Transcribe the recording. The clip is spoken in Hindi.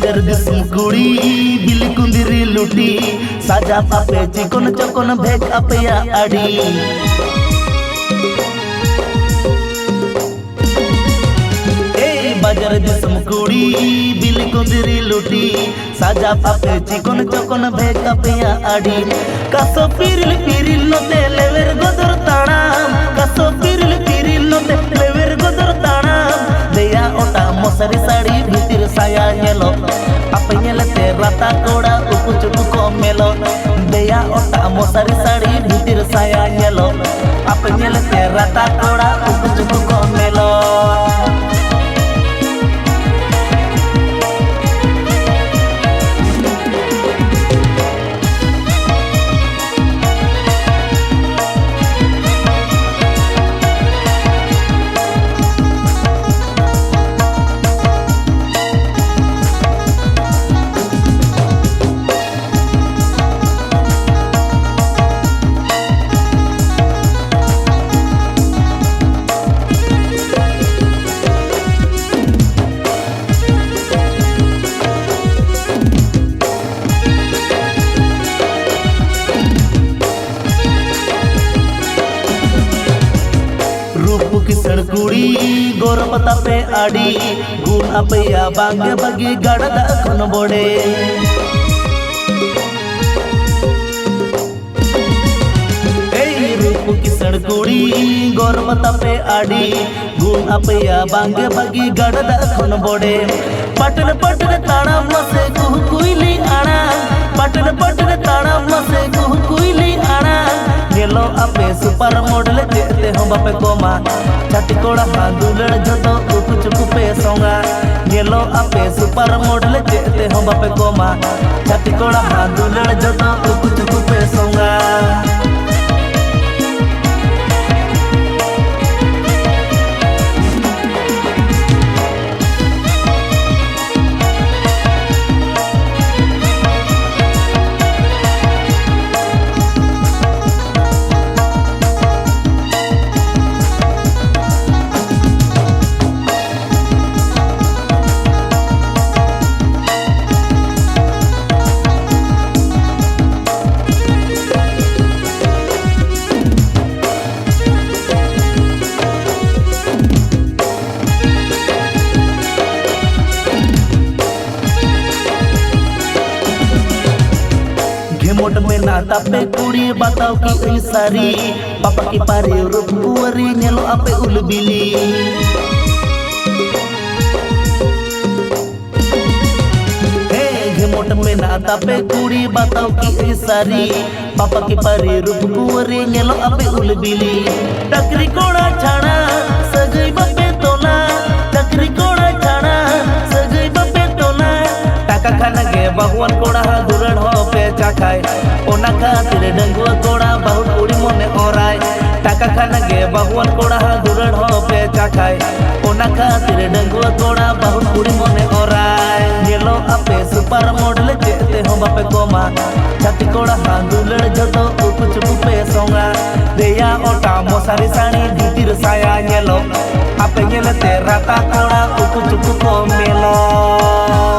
बाजार दिसम कुड़ी बिल कुंदिरी लुटी साजा पापे चिकन चकन भेज अपया आड़ी बाजार दिसम कुड़ी बिल कुंदिरी लुटी साजा पापे चिकन चकन भेज अपया आड़ी कासो पिरिल पिरिल नोते लेवेर गोदर ताणाम कासो पिरिल पिरिल नोते लेवेर गोदर ताणाम देया ओटा मसारी साड़ी भीतर साया नेलो apa nyelete rata koda uku cuku komelo deya otak mosari sari bhitir saya nyelo apa nyelete rata koda uku cuku komelo किसण कुड़ी गोर पता पे आड़ी गुण अपया बांगे बगी गड़ दखन बोड़े रूप किसण कुड़ी गोर पता पे आड़ी गुण अपया बांगे बगी गड़ दखन बोड़े पटन पटन ताड़ा मसे कुह कुइली आड़ा पटन पटन ताड़ा मसे कुह कुइली आड़ा नेलो अपे सुपर मॉडल जेते हो बापे कोमा छाती कोड़ा हादुलड़ झतो उकु चुकु पे सोंगा नेलो अपे सुपर मॉडल जेते हो बापे कोमा छाती कोड़ा हादुलड़ झतो उकु चुकु पे सोंगा मोट में नाता पे कुड़ी बताओ कि सारी पापा की पारे रूप कुवरी नेलो आपे उलबिली मोट में नाता पे कुड़ी बताओ कि सारी पापा की पारे रूप कुवरी नेलो आपे उलबिली टकरी कोड़ा छाड़ा सजई बापे तोला टकरी कोड़ा छाड़ा सजई बापे तोला टाका खाना गे भगवान कोड़ा दुरड़ हो पे चाखाय ओना खातिर डंगुआ कोड़ा बहुत कुड़ी मने ओराय टाका खाना गे भगवान कोड़ा दुरड़ हो पे चाखाय ओना खातिर डंगुआ कोड़ा बहुत कुड़ी मने ओराय नेलो आपे सुपर मॉडल जेते हो बापे कोमा छाती कोड़ा दुलड़ झतो उकु चुकु पे सोंगा देया ओटा मसारी साड़ी भीतिर साया नेलो आपे नेलते राता कोड़ा उकु चुकु को मेलो।